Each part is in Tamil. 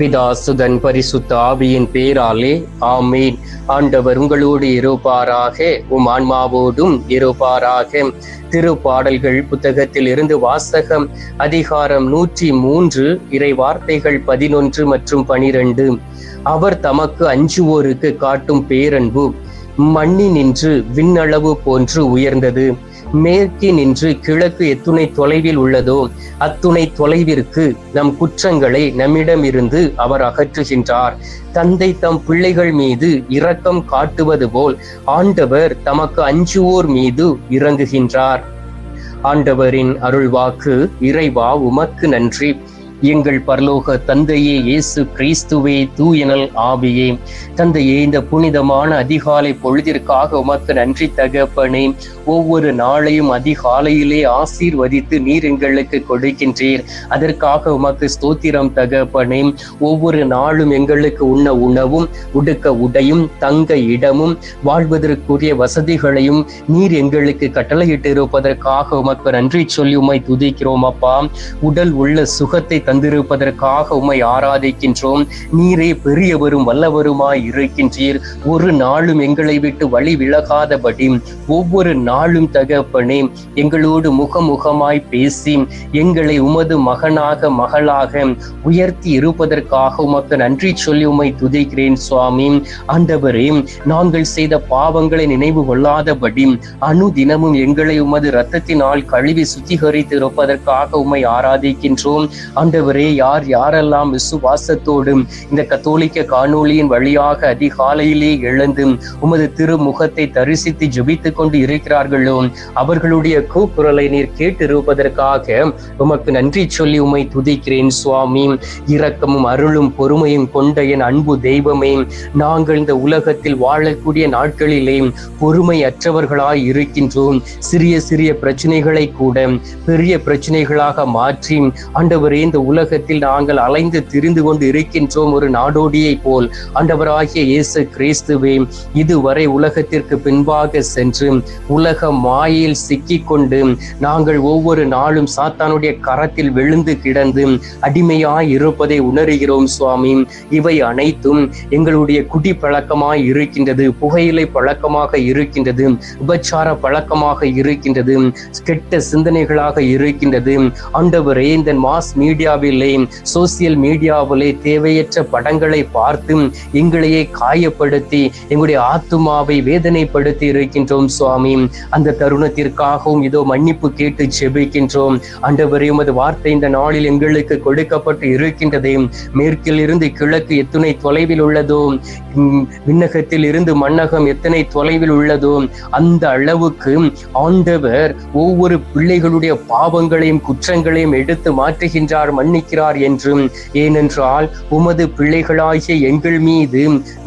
பிதா சுதன் பரிசுத்த ஆவியின் பேராலே ஆமீன். ஆண்டவர் உங்களோடு இருப்பாராக, உம் ஆன்மாவோடும் இருப்பாராக. திருப்பாடல்கள் புத்தகத்தில் இருந்து வாசகம். அதிகாரம் 103, இறை வார்த்தைகள் 11 மற்றும் 12. அவர் தமக்கு அஞ்சுவோருக்கு காட்டும் பேரன்பு மண்ணினின்று விண்ணளவு போன்று உயர்ந்தது. மேற்கினின்று கிழக்கு எத்துணை தொலைவில் உள்ளதோ அத்துணை தொலைவிற்கு நம் குற்றங்களை நம்மிடமிருந்து அவர் அகற்றுகின்றார். தந்தை தம் பிள்ளைகள் மீது இரக்கம் காட்டுவது போல் ஆண்டவர் தமக்கு அஞ்சுவோர் மீது இறங்குகின்றார். ஆண்டவரின் அருள்வாக்கு. இறைவா உமக்கு நன்றி. எங்கள் பரலோக தந்தையே, இயேசு கிறிஸ்துவே, தூயனல் ஆவியே, தந்தையே, இந்த புனிதமான அதிகாலை பொழுதிற்காக உமக்கு நன்றி தகப்பனே. ஒவ்வொரு நாளையும் அதிகாலையிலே ஆசீர்வதித்து நீர் எங்களுக்கு கொடுக்கின்றீர். அதற்காக உமக்கு ஸ்தோத்திரம் தகப்பனே. ஒவ்வொரு நாளும் எங்களுக்கு உண்ண உணவும், உடுக்க உடையும், தங்க இடமும், வாழ்வதற்குரிய வசதிகளையும் நீர் எங்களுக்கு கட்டளையிட்டு இருப்பதற்காக உமக்கு நன்றி சொல்லி உம்மை துதிக்கிறோம் அப்பா. உடல் உள்ள சுகத்தை தந்திருப்பதற்காக உம்மை ஆராதிக்கின்றோம். நீரே பெரியவரும் வல்லவருமாய் இருக்கின்றீர். ஒரு நாளும் எங்களை விட்டு வழி விலகாதபடி ஒவ்வொரு நாளும் தகப்பனே எங்களோடு முகமுகமாய் பேசி எங்களை உமது மகனாக மகளாக உயர்த்தி இருப்பதற்காக உமக்கு நன்றி சொல்லி உம்மை துதிக்கிறேன் சுவாமி. ஆண்டவரே, நாங்கள் செய்த பாவங்களை நினைவு கொள்ளாதபடி அனுதினமும் எங்களை உமது இரத்தத்தினால் கழுவி சுத்திகரித்து இருப்பதற்காக உம்மை ஆராதிக்கின்றோம். ஆண்டவரே, யார் யாரெல்லாம் விசுவாசத்தோடு இந்த கத்தோலிக்க காணொளியின் வழியாக அதிகாலையிலே எழுந்து உமது திருமுகத்தை தரிசித்து ஜெபித்துக் கொண்டு இருக்கிறார்களோ அவர்களுடைய கூக்குரலை நீர் கேட்டிருப்பதற்காக உமக்கு நன்றி சொல்லி உம்மை துதிக்கிறேன் சுவாமி. இரக்கமும் அருளும் பொறுமையும் கொண்ட என் அன்பு தெய்வமே, நாங்கள் இந்த உலகத்தில் வாழக்கூடிய நாட்களிலே பொறுமையற்றவர்களாய் இருக்கின்றோம். சிறிய சிறிய பிரச்சனைகளை கூட பெரிய பிரச்சனைகளாக மாற்றி ஆண்டவரே இந்த உலகத்தில் நாங்கள் அலைந்து திரிந்து கொண்டு இருக்கின்றோம் ஒரு நாடோடியை போல். ஆண்டவராகிய இயேசு கிறிஸ்துவே, இதுவரை உலகத்திற்கு பின்பாக சென்று உலக மாயில் சிக்கிக்கொண்டு நாங்கள் ஒவ்வொரு நாளும் சாத்தானுடைய கரத்தில் விழுந்து கிடந்து அடிமையாய் இருப்பதை உணர்கிறோம் சுவாமி. இவை அனைத்தும் எங்களுடைய குடி பழக்கமாய் இருக்கின்றது, புகையிலை பழக்கமாக இருக்கின்றது, உபச்சார பழக்கமாக இருக்கின்றது, கெட்ட சிந்தனைகளாக இருக்கின்றது. ஆண்டவரே, இந்த மாஸ் மீடியாவிலே, சோசியல் மீடியாவிலே தேவையற்ற படங்களை பார்த்து எங்களையே காயப்படுத்தி எங்களுடைய ஆத்துமாவை வேதனைப்படுத்தி இருக்கின்றோம் சுவாமி. அந்த தருணத்திற்காகவும் இதோ மன்னிப்பு கேட்டு ஜெபிக்கின்றோம். ஆண்டவரே, உமது வார்த்தை இந்த நாளில் எங்களுக்கு கொடுக்கப்பட்டு இருக்கின்றது. மேற்கில் இருந்து கிழக்கு எத்தனை தொலைவில் உள்ளதோ, விண்ணகத்தில் இருந்து மண்ணகம் எத்தனை தொலைவில் உள்ளதோ அந்த அளவுக்கு ஆண்டவர் ஒவ்வொரு பிள்ளைகளுடைய பாவங்களையும் குற்றங்களையும் எடுத்து மாற்றுகின்றார், மன்னிக்கிறார் என்றும். ஏனென்றால் உமது பிள்ளைகளாகிய எங்கள் மீது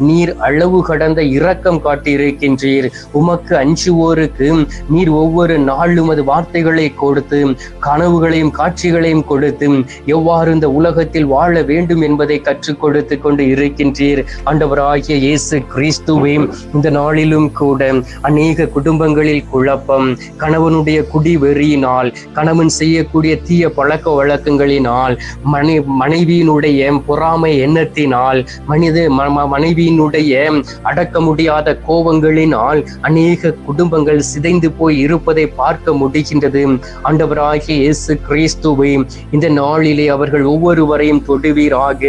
நீர் அளவு கடந்த இரக்கம் காட்டியிருக்கின்றீர். உமக்கு அஞ்சுவோருக்கு நீர் ஒவ்வொரு நாளும் அது வார்த்தைகளை கொடுத்து கனவுகளையும் காட்சிகளையும் கொடுத்து எவ்வாறு இந்த உலகத்தில் வாழ வேண்டும் என்பதை கற்றுக் கொடுத்து கொண்டு இருக்கின்றீர். ஆண்டவராகிய இயேசு கிறிஸ்துவே, இந்த நாளிலும் கூட அநேக குடும்பங்களில் குழப்பம், கணவனுடைய குடி வெறியினால், கணவன் செய்யக்கூடிய தீய பழக்க வழக்கங்களினால், மனைவியினுடைய பொறாமை எண்ணத்தினால், மனைவியினுடைய அடக்க முடியாத கோபங்களினால் அநேக குடும்பங்கள் சிதைந்து போய் இருப்பதை பார்க்க முடிகின்றது. ஆண்டவராகிய இயேசு கிறிஸ்துவே, இந்த நாளிலே அவர்கள் ஒவ்வொருவரையும் தொடுவீராக.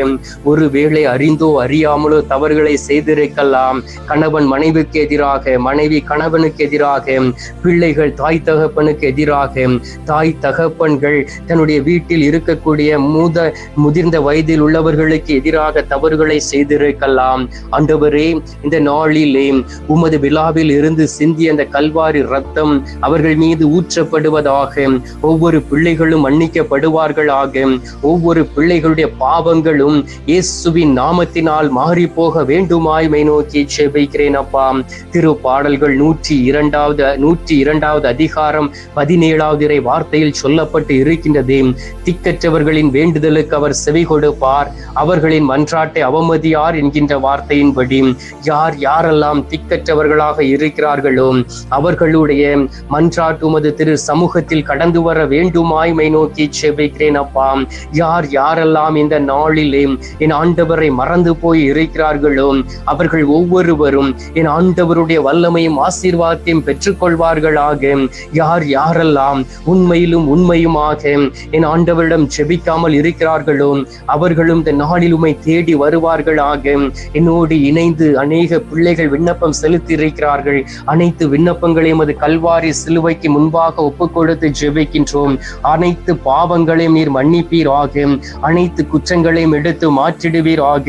ஒருவேளை அறிந்தோ அறியாமலோ தவறுகளை செய்திருக்கலாம். கணவன் மனைவிக்கு எதிராக, மனைவி கணவனுக்கு எதிராக, பிள்ளைகள் தாய் தகப்பனுக்கு எதிராக, தாய் தகப்பன்கள் தன்னுடைய வீட்டில் இருக்கக்கூடிய முதிர்ந்த வயதில் உள்ளவர்களுக்கு எதிராக தவறுகளை செய்திருக்கலாம். ஆண்டவரே, இந்த நாளிலே உமது விழாவில் இருந்து சிந்திய அந்த கல்வாரி ரத்தம் அவர்கள் மீது ஊற்றப்படுவதாக. ஒவ்வொரு பிள்ளைகளும் மன்னிக்கப்படுவார்களாக. ஒவ்வொரு பிள்ளைகளுடைய பாவங்களும் இயேசுவின் நாமத்தினால் மாறி போக வேண்டுமாய் நோக்கி ஜெபிக்கிறேன் அப்பா. திருப்பாடல்கள் 102 அதிகாரம் 17 வார்த்தையில் சொல்லப்பட்டு இருக்கின்றது. திக்கற்றவர்கள் அவர்களின் வேண்டுதலுக்கு அவர் செவி கொடுப்பார், அவர்களின் மன்றாட்டை அவமதியார் என்கின்ற வார்த்தையின்படி யார் யாரெல்லாம் திக்கற்றவர்களாக இருக்கிறார்களோ அவர்களுடைய மன்றாட்டு உமது திரு சமூகத்தில் கடந்து வர வேண்டுமாய்மை நோக்கி செபிக்கிறேன் அப்பா. யார் யாரெல்லாம் இந்த நாளிலே என் ஆண்டவரை மறந்து போய் இருக்கிறார்களோ அவர்கள் ஒவ்வொருவரும் என் ஆண்டவருடைய வல்லமையும் ஆசீர்வாதத்தையும் பெற்றுக்கொள்வார்களாக. யார் யாரெல்லாம் உண்மையிலும் உண்மையுமாக என் ஆண்டவரிடம் செபிக்காமல் இருக்கிறார்களோ அவர்களும் இந்த நாளில் உம்மை தேடி வருவார்களாக. என்னோடு இணைந்து அநேக பிள்ளைகள் விண்ணப்பம் செலுத்தி இருக்கிறார்கள். அனைத்து விண்ணப்பங்களையும் அது கல்வாரி சிலுவைக்கு முன்பாக ஒப்புக் கொடுத்து ஜெபிக்கின்றோம். அனைத்து பாவங்களையும் நீர் மன்னிப்பீராக, அனைத்து குற்றங்களையும் எடுத்து மாற்றிடுவீராக.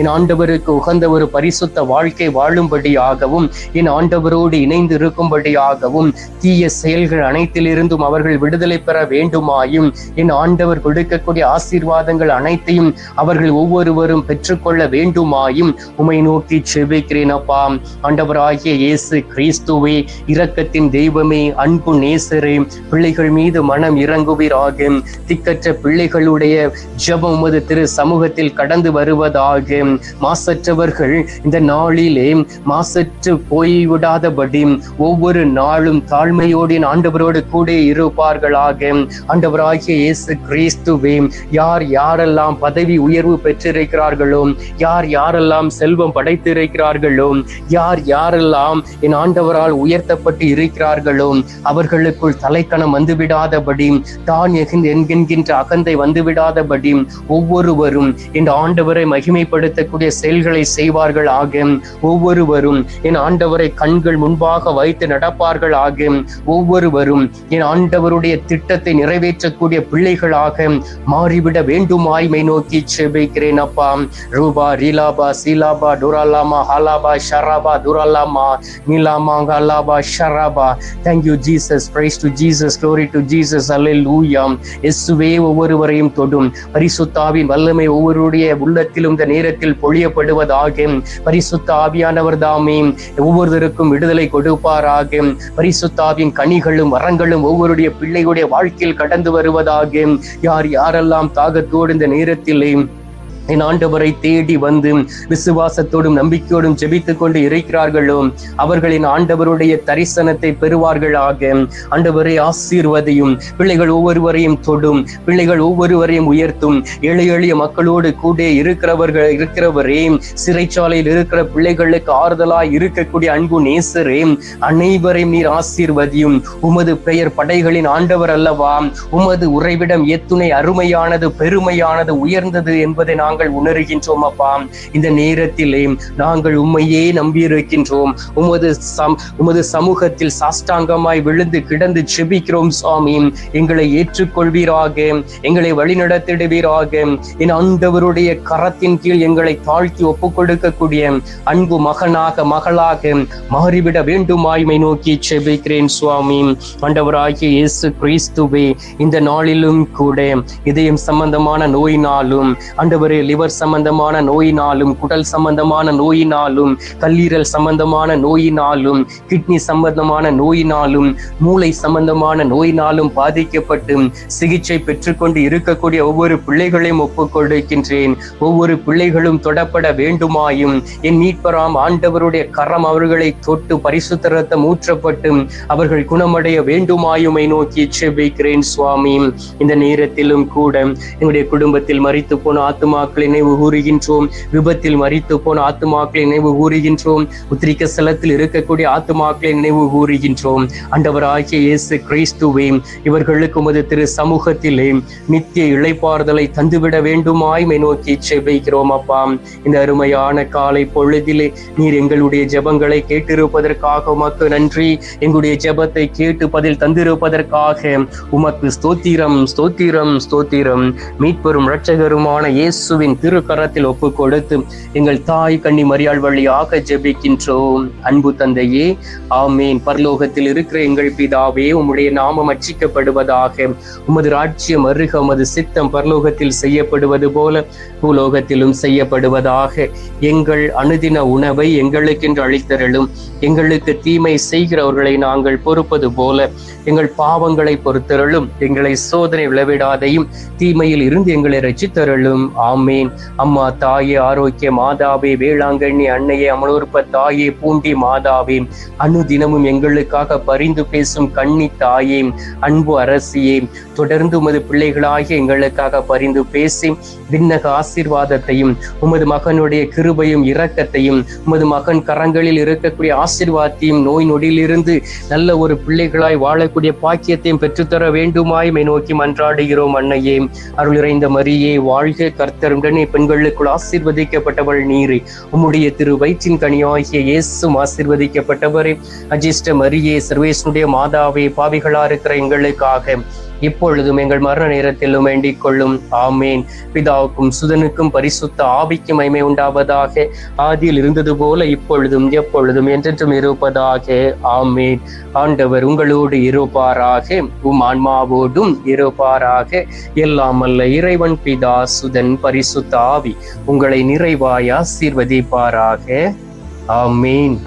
என் ஆண்டவருக்கு உகந்த ஒரு பரிசுத்த வாழ்க்கை வாழும்படியாகவும் என் ஆண்டவரோடு இணைந்து இருக்கும்படியாகவும் தீய செயல்கள் அனைத்திலிருந்தும் அவர்கள் விடுதலை பெற வேண்டுமாயும் என் ஆண்டவர் கொடுக்கக்கூடிய ஆசீர்வாதங்கள் அனைத்தையும் அவர்கள் ஒவ்வொருவரும் பெற்றுக்கொள்ள வேண்டுமாயும் உம்மை நோக்கி செபிக்கிறேன் அப்பா. ஆண்டவராகிய இயேசு கிறிஸ்துவே, இரக்கத்தின் தெய்வமே, அன்பு நேசரே, பிள்ளைகள் மீது மனம் இறங்குவீராக. திக்கற்ற பிள்ளைகளுடைய ஜெபம் உமது திரு சமூகத்தில் கடந்து வருவதாக. மாசற்றவர்கள் இந்த நாளிலே மாசற்று போய்விடாதபடி ஒவ்வொரு நாளும் தாழ்மையோடு ஆண்டவரோடு கூட இருப்பார்களாக. ஆண்டவராகிய இயேசு கிறிஸ்துவே, யார் யாரெல்லாம் பதவி உயர்வு பெற்றிருக்கிறார்களோ, யார் யாரெல்லாம் செல்வம் படைத்திருக்கிறார்களோ, யார் யாரெல்லாம் என் ஆண்டவரால் உயர்த்தப்பட்டு இருக்கிறார்களோ அவர்களுக்குள் தலைக்கணம் வந்துவிடாதபடி, தான் என்கின்ற அகந்தை வந்துவிடாதபடி ஒவ்வொருவரும் என் ஆண்டவரை மகிமைப்படுத்தக்கூடிய செயல்களை செய்வார்கள் ஆக. ஒவ்வொருவரும் என் ஆண்டவரை கண்கள் முன்பாக வைத்து நடப்பார்கள் ஆக. ஒவ்வொருவரும் என் ஆண்டவருடைய திட்டத்தை நிறைவேற்றக்கூடிய பிள்ளைகளாக மாறிவிட வேண்டுமாய்மை நோக்கி செபிக்கிறேன் அப்பா. ரூபா ரீலாபா சீலாபா டுராலாமா ஹாலாபா ஷராபா துராலாமா நீலாமா ஹாலாபா ஷராபா. Thank you Jesus, praise to Jesus, glory to Jesus, hallelujah. இயேசுவே, ஒவ்வொருவரையும் தொடும் பரிசுத்த ஆவியின் வல்லமை ஒவ்வொருடைய உள்ளத்திலும் இந்த நேரத்தில் பொழியப்படுவதாக. பரிசுத்த ஆவியானவர் தாமே ஒவ்வொருவருக்கும் விடுதலை கொடுப்பாராக. பரிசுத்த ஆவியின் கனிகளும் வரங்களும் ஒவ்வொருடைய பிள்ளைகளுடைய வாழ்க்கையில் கடந்து வருவதாக. யார் யாரெல்லாம் தாகத்தோடு இந்த நேரத்திலே என் ஆண்டவரை தேடி வந்து விசுவாசத்தோடும் நம்பிக்கையோடும் ஜெபித்துக் கொண்டு இருக்கிறார்களோ அவர்களின் ஆண்டவருடைய தரிசனத்தை பெறுவார்களாக. ஆண்டவரை ஆசீர்வதியும், பிள்ளைகள் ஒவ்வொருவரையும் தொடும், பிள்ளைகள் ஒவ்வொருவரையும் உயர்த்தும். எளிய எளிய மக்களோடு கூட இருக்கிறவரே, சிறைச்சாலையில் இருக்கிற பிள்ளைகளுக்கு ஆறுதலாய் இருக்கக்கூடிய அன்பு நேசரே, அனைவரையும் நீர் ஆசீர்வதியும். உமது பெயர் படைகளின் ஆண்டவர் அல்லவா? உமது உறைவிடம் எத்துணை அருமையானது, பெருமையானது, உயர்ந்தது என்பதை நாங்கள் உணர்கின்றோம் அப்பா. இந்த நேரத்திலே நாங்கள் உம்மையே நம்பியிருக்கின்றோம். உமது சமூகத்தில் சாஷ்டாங்கமாய் விழுந்து கிடந்து செபிக்கிறோம் சுவாமி. எங்களை ஏற்றுக்கொள்வீராக, எங்களை வழிநடத்திடுவீராக. என் ஆண்டவருடைய கரத்தின் கீழ் எங்களை தாழ்த்தி ஒப்புக் கொடுக்கக்கூடிய அன்பு மகனாக மகளாக மாறிவிட வேண்டுமாய்மை நோக்கி செபிக்கிறேன் சுவாமி. ஆண்டவராகிய இயேசு கிறிஸ்துவே, இந்த நாளிலும் கூட இதயம் சம்பந்தமான நோயினாலும், ஆண்டவரே லிவர் சம்பந்தமான நோயினாலும், குடல் சம்பந்தமான நோயினாலும், கல்லீரல் சம்பந்தமான நோயினாலும், கிட்னி சம்பந்தமான நோயினாலும், மூளை சம்பந்தமான நோயினாலும் பாதிக்கப்பட்டு சிகிச்சை பெற்றுக்கொண்டு இருக்கக்கூடிய ஒவ்வொரு பிள்ளைகளையும் ஒப்புக் கொடுக்கின்றேன். ஒவ்வொரு பிள்ளைகளும் தொடப்பட வேண்டுமாயும் என் மீட்பராம் ஆண்டவருடைய கரம் அவர்களை தொட்டு பரிசுத்த இரத்தம் ஊற்றப்பட்டு அவர்கள் குணமடைய வேண்டுமாயுமை நோக்கி செபிக்கிறேன் சுவாமி. இந்த நேரத்திலும் கூட என்னுடைய குடும்பத்தில் மரித்து போன ஆத்துமாக்களை நினைவு கூறுகின்றோம். விபத்தில் மரித்து போன ஆத்துமாக்களை நினைவு கூறுகின்றோம். உத்திரிக்க ஸ்தலத்தில் இருக்கக்கூடிய ஆத்துமாக்களை நினைவு கூறுகின்றோம். ஆண்டவராகிய இயேசு கிறிஸ்துவே, இவர்களுக்கு உமது திரு சமூகத்திலே நித்திய இளைப்பாறுதலை தந்துவிட வேண்டுமாய்மை நோக்கி செபிக்கிறோம் அப்பா. இந்த அருமையான காலை பொழுதிலே நீர் எங்களுடைய ஜெபங்களை கேட்டிருப்பதற்காக உமக்கு நன்றி. எங்களுடைய ஜெபத்தை கேட்டு பதில் தந்திருப்பதற்காக உமக்கு ஸ்தோத்திரம், ஸ்தோத்திரம், ஸ்தோத்திரம். மீட்பெரும் இரட்சகருமான இயேசுவின் கிறிஸ்துவின் திருக்கரத்தில் ஒப்பு கொடுத்து எங்கள் தாய் கன்னி மரியாள் வழியாக ஜெபிக்கின்றோம். அன்பு தந்தையே, ஆமேன். பரலோகத்தில் இருக்கிற எங்கள் பிதாவே, உம்முடைய நாமம் அர்ச்சிக்கப்படுவதாக. உமது ராஜ்யம் வருக. உமது சித்தம் பரலோகத்தில் செய்யப்படுவது போல பூலோகத்திலும் செய்யப்படுவதாக. எங்கள் அனுதின உணவை எங்களுக்கென்று அளித்தருளும். எங்களுக்கு தீமை செய்கிறவர்களை நாங்கள் பொறுப்பது போல எங்கள் பாவங்களை பொறுத்தருளும். எங்களை சோதனை விளைவிடாதையும் தீமையில் இருந்து எங்களை ரட்சித்தருளும். ஆமேன். அம்மா தாயே, ஆரோக்கிய மாதாவே, வேளாங்கண்ணி அன்னையே, அமலோற்ப தாயே, பூண்டி மாதாவே, அனுதினமும் எங்களுக்காக பரிந்து பேசும் கன்னி தாயே, அன்பு அரசியே, தொடர்ந்து உமது பிள்ளைகளாகிய எங்களுக்காக பரிந்து பேசி விண்ணக ஆசீர்வாதத்தையும் உமது மகனுடைய கிருபையும் இரக்கத்தையும் உமது மகன் கரங்களில் இருக்கக்கூடிய ஆசீர்வாதத்தையும் நோய் நொடியிலிருந்து நல்ல ஒரு பிள்ளைகளாய் வாழக்கூடிய பாக்கியத்தையும் பெற்றுத்தர வேண்டுமாய் நோக்கி மன்றாடுகிறோம். அன்னையே, அருள் நிறைந்த மரியே, வாழ்க. கர்த்தருடனே பெண்களுக்குள் ஆசீர்வதிக்கப்பட்டவள் நீரே. உம்முடைய திரு வயிற்றின் கனியாகிய இயேசுவும் ஆசீர்வதிக்கப்பட்டவரே. அஜிஷ்ட மரியே, சர்வேசனுடைய மாதாவே, பாவிகளா இருக்கிற எங்களுக்காக இப்பொழுதும் எங்கள் மரண நேரத்திலும் வேண்டிக் கொள்ளும். ஆமேன். பிதாவுக்கும் சுதனுக்கும் பரிசுத்த ஆவிக்கும் மகிமை உண்டாவதாக. ஆதியில் இருந்தது போல இப்பொழுதும் எப்பொழுதும் என்றென்றும் இருப்பதாக. ஆமேன். ஆண்டவர் உங்களோடு இருப்பாராக, உம் ஆன்மாவோடும் இருப்பாராக. எல்லாம் அல்ல இறைவன் பிதா, சுதன், பரிசுத்த ஆவி உங்களை நிறைவாய் ஆசீர்வதிப்பாராக. ஆமேன்.